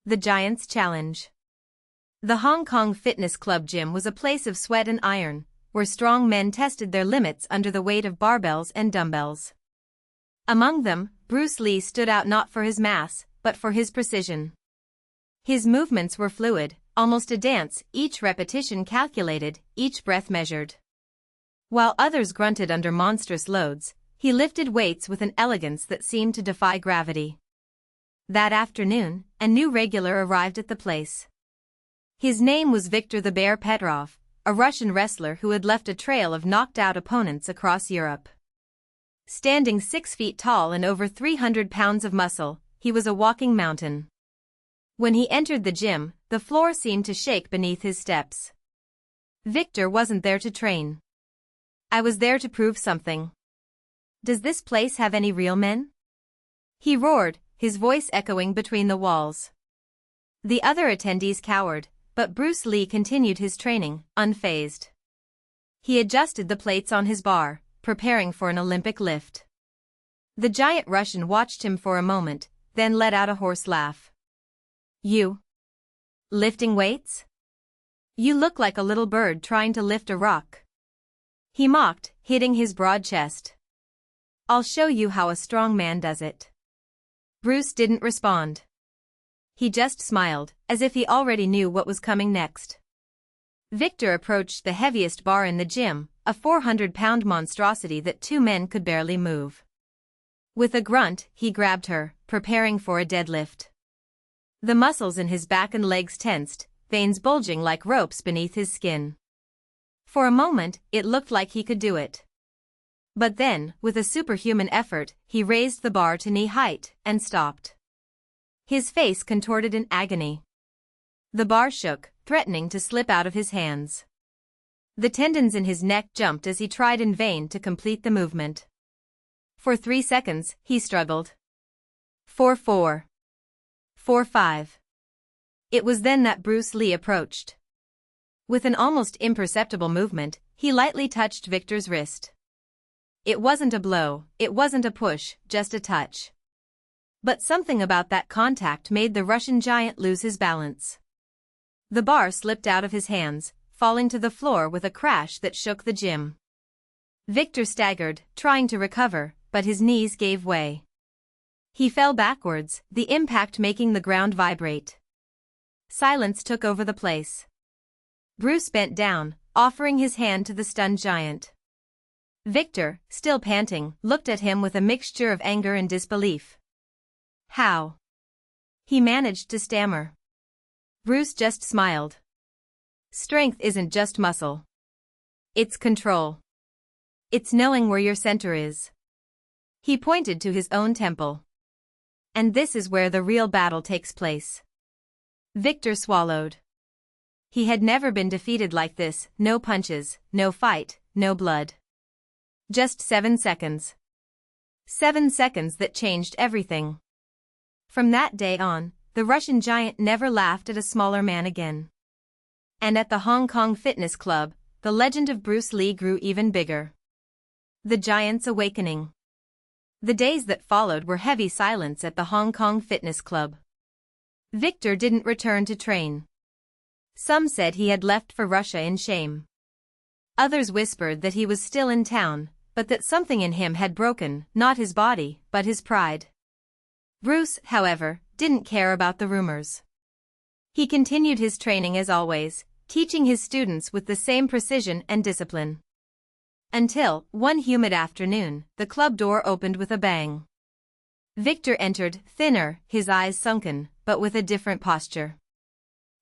The Giants Challenge. The Hong Kong Fitness Club gym was a place of sweat and iron, where strong men tested their limits under the weight of barbells and dumbbells. Among them, Bruce Lee stood out not for his mass, but for his precision. His movements were fluid, almost a dance, each repetition calculated, each breath measured. While others grunted under monstrous loads, he lifted weights with an elegance that seemed to defy gravity. That afternoon, a new regular arrived at the place. His name was Viktor the Bear Petrov, a Russian wrestler who had left a trail of knocked-out opponents across Europe. Standing 6 feet tall and over 300 pounds of muscle, he was a walking mountain. When he entered the gym, the floor seemed to shake beneath his steps. Viktor wasn't there to train. "I was there to prove something. Does this place have any real men?" he roared, his voice echoing between the walls. The other attendees cowered, but Bruce Lee continued his training, unfazed. He adjusted the plates on his bar, preparing for an Olympic lift. The giant Russian watched him for a moment, then let out a hoarse laugh. "You? Lifting weights? You look like a little bird trying to lift a rock," he mocked, hitting his broad chest. "I'll show you how a strong man does it." Bruce didn't respond. He just smiled, as if he already knew what was coming next. Viktor approached the heaviest bar in the gym, a 400-pound monstrosity that 2 men could barely move. With a grunt, he grabbed her, preparing for a deadlift. The muscles in his back and legs tensed, veins bulging like ropes beneath his skin. For a moment, it looked like he could do it. But then, with a superhuman effort, he raised the bar to knee height and stopped. His face contorted in agony. The bar shook, threatening to slip out of his hands. The tendons in his neck jumped as he tried in vain to complete the movement. For 3 seconds, he struggled. 4-4. 4-5. It was then that Bruce Lee approached. With an almost imperceptible movement, he lightly touched Viktor's wrist. It wasn't a blow, it wasn't a push, just a touch. But something about that contact made the Russian giant lose his balance. The bar slipped out of his hands, falling to the floor with a crash that shook the gym. Viktor staggered, trying to recover, but his knees gave way. He fell backwards, the impact making the ground vibrate. Silence took over the place. Bruce bent down, offering his hand to the stunned giant. Viktor, still panting, looked at him with a mixture of anger and disbelief. "How?" he managed to stammer. Bruce just smiled. "Strength isn't just muscle. It's control. It's knowing where your center is." He pointed to his own temple. "And this is where the real battle takes place." Viktor swallowed. He had never been defeated like this, no punches, no fight, no blood. Just 7 seconds. 7 seconds that changed everything. From that day on, the Russian giant never laughed at a smaller man again. And at the Hong Kong Fitness Club, the legend of Bruce Lee grew even bigger. The Giant's Awakening. The days that followed were heavy silence at the Hong Kong Fitness Club. Viktor didn't return to train. Some said he had left for Russia in shame. Others whispered that he was still in town, but that something in him had broken, not his body, but his pride. Bruce, however, didn't care about the rumors. He continued his training as always, teaching his students with the same precision and discipline. Until, one humid afternoon, the club door opened with a bang. Viktor entered, thinner, his eyes sunken, but with a different posture.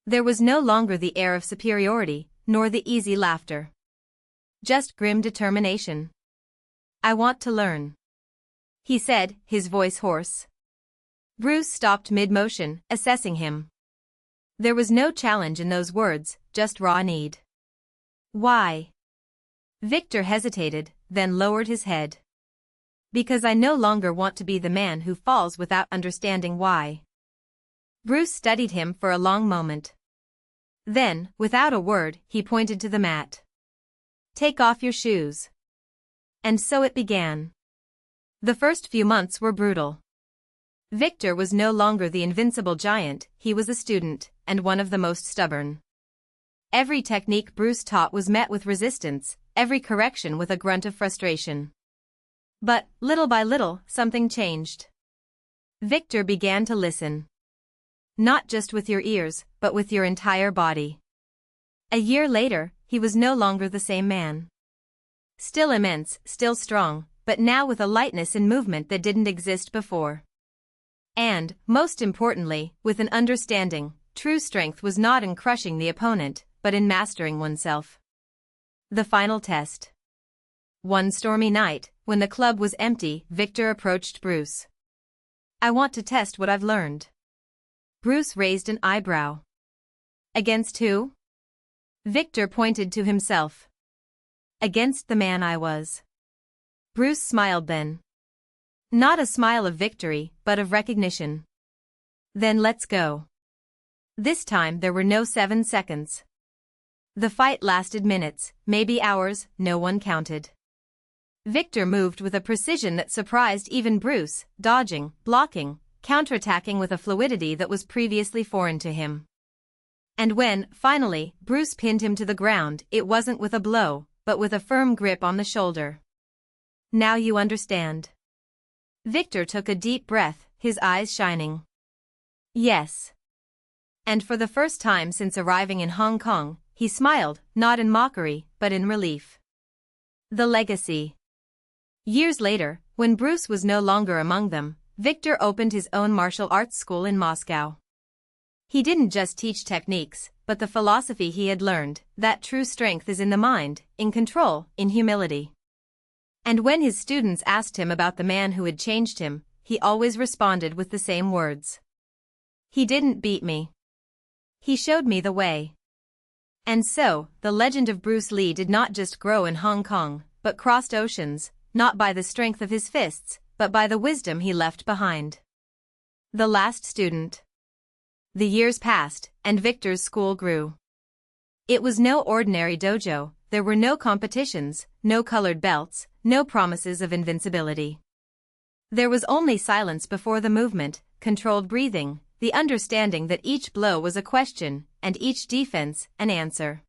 There was no longer the air of superiority, nor the easy laughter. Just grim determination. "I want to learn," he said, his voice hoarse. Bruce stopped mid-motion, assessing him. There was no challenge in those words, just raw need. "Why?" Viktor hesitated, then lowered his head. "Because I no longer want to be the man who falls without understanding why." Bruce studied him for a long moment. Then, without a word, he pointed to the mat. "Take off your shoes." And so it began. The first few months were brutal. Victor was no longer the invincible giant, he was a student, and one of the most stubborn. Every technique Bruce taught was met with resistance, every correction with a grunt of frustration. But, little by little, something changed. Victor began to listen. Not just with your ears, but with your entire body. A year later, he was no longer the same man. Still immense, still strong, but now with a lightness in movement that didn't exist before. And, most importantly, with an understanding, true strength was not in crushing the opponent, but in mastering oneself. The final test. One stormy night, when the club was empty, Victor approached Bruce. "I want to test what I've learned." Bruce raised an eyebrow. "Against who?" Victor pointed to himself. "Against the man I was." Bruce smiled then. Not a smile of victory, but of recognition. "Then let's go." This time there were no 7 seconds. The fight lasted minutes, maybe hours, no one counted. Victor moved with a precision that surprised even Bruce, dodging, blocking, counterattacking with a fluidity that was previously foreign to him. And when, finally, Bruce pinned him to the ground, it wasn't with a blow, but with a firm grip on the shoulder. "Now you understand." Victor took a deep breath, his eyes shining. Yes. And for the first time since arriving in Hong Kong, he smiled, not in mockery, but in relief. The legacy. Years later, when Bruce was no longer among them, Victor opened his own martial arts school in Moscow. He didn't just teach techniques, but the philosophy he had learned, that true strength is in the mind, in control, in humility. And when his students asked him about the man who had changed him, he always responded with the same words. "He didn't beat me. He showed me the way." And so, the legend of Bruce Lee did not just grow in Hong Kong, but crossed oceans, not by the strength of his fists, but by the wisdom he left behind. The last student. The years passed, and Victor's school grew. It was no ordinary dojo, there were no competitions, no colored belts, no promises of invincibility. There was only silence before the movement, controlled breathing, the understanding that each blow was a question, and each defense, an answer.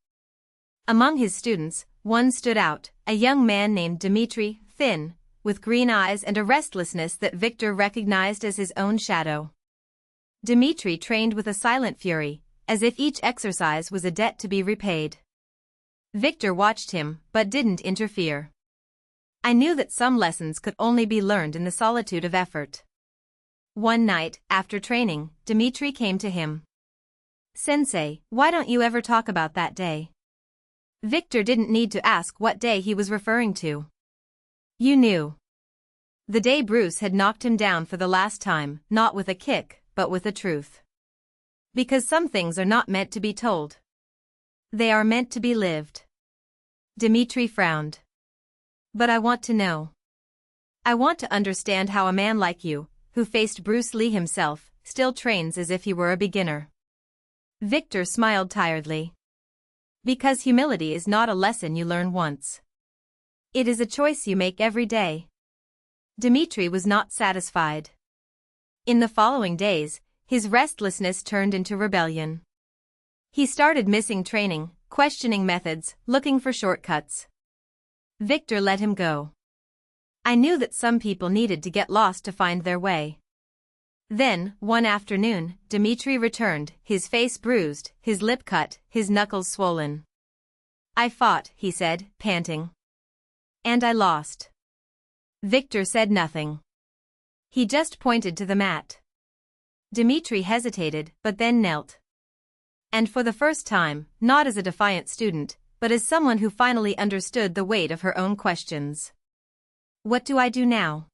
Among his students, one stood out, a young man named Dmitri, thin, with green eyes and a restlessness that Victor recognized as his own shadow. Dmitri trained with a silent fury, as if each exercise was a debt to be repaid. Victor watched him, but didn't interfere. I knew that some lessons could only be learned in the solitude of effort. One night, after training, Dmitri came to him. "Sensei, why don't you ever talk about that day?" Victor didn't need to ask what day he was referring to. You knew. The day Bruce had knocked him down for the last time, not with a kick, but with a truth. Because some things are not meant to be told. They are meant to be lived. Dmitri frowned. "But I want to know. I want to understand how a man like you, who faced Bruce Lee himself, still trains as if he were a beginner." Victor smiled tiredly. "Because humility is not a lesson you learn once. It is a choice you make every day." Dmitri was not satisfied. In the following days, his restlessness turned into rebellion. He started missing training, questioning methods, looking for shortcuts. Victor let him go. "I knew that some people needed to get lost to find their way." Then, one afternoon, Dmitri returned, his face bruised, his lip cut, his knuckles swollen. "I fought," he said, panting. "And I lost." Victor said nothing. He just pointed to the mat. Dmitri hesitated, but then knelt. And for the first time, not as a defiant student, but as someone who finally understood the weight of her own questions. "What do I do now?"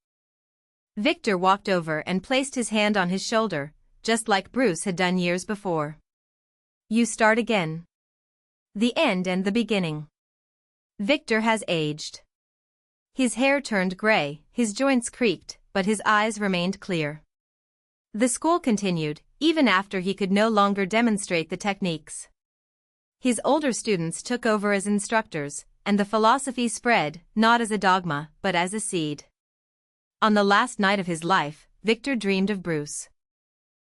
Victor walked over and placed his hand on his shoulder, just like Bruce had done years before. "You start again. The end and the beginning." Victor has aged. His hair turned gray, his joints creaked, but his eyes remained clear. The school continued, even after he could no longer demonstrate the techniques. His older students took over as instructors, and the philosophy spread, not as a dogma, but as a seed. On the last night of his life, Victor dreamed of Bruce.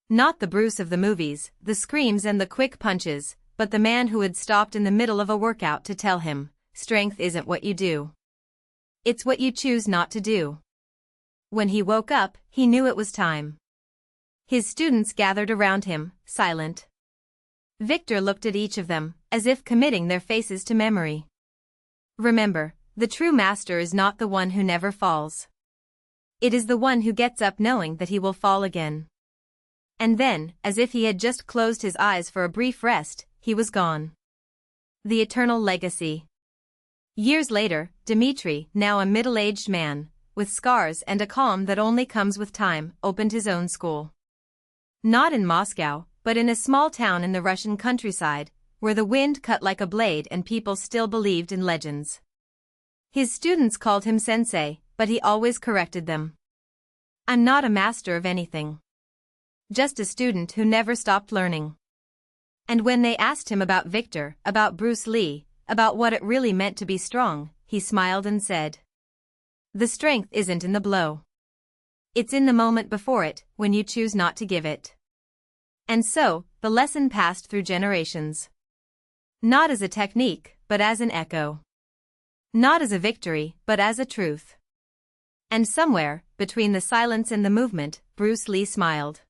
Not the Bruce of the movies, the screams and the quick punches, but the man who had stopped in the middle of a workout to tell him, strength isn't what you do. It's what you choose not to do. When he woke up, he knew it was time. His students gathered around him, silent. Victor looked at each of them, as if committing their faces to memory. Remember, the true master is not the one who never falls. It is the one who gets up knowing that he will fall again. And then, as if he had just closed his eyes for a brief rest, he was gone. The eternal legacy. Years later, Dmitri, now a middle-aged man, with scars and a calm that only comes with time, opened his own school. Not in Moscow, but in a small town in the Russian countryside, where the wind cut like a blade and people still believed in legends. His students called him sensei, but he always corrected them. I'm not a master of anything. Just a student who never stopped learning. And when they asked him about Victor, about Bruce Lee, about what it really meant to be strong, he smiled and said, "The strength isn't in the blow. It's in the moment before it, when you choose not to give it." And so, the lesson passed through generations. Not as a technique, but as an echo. Not as a victory, but as a truth. And somewhere, between the silence and the movement, Bruce Lee smiled.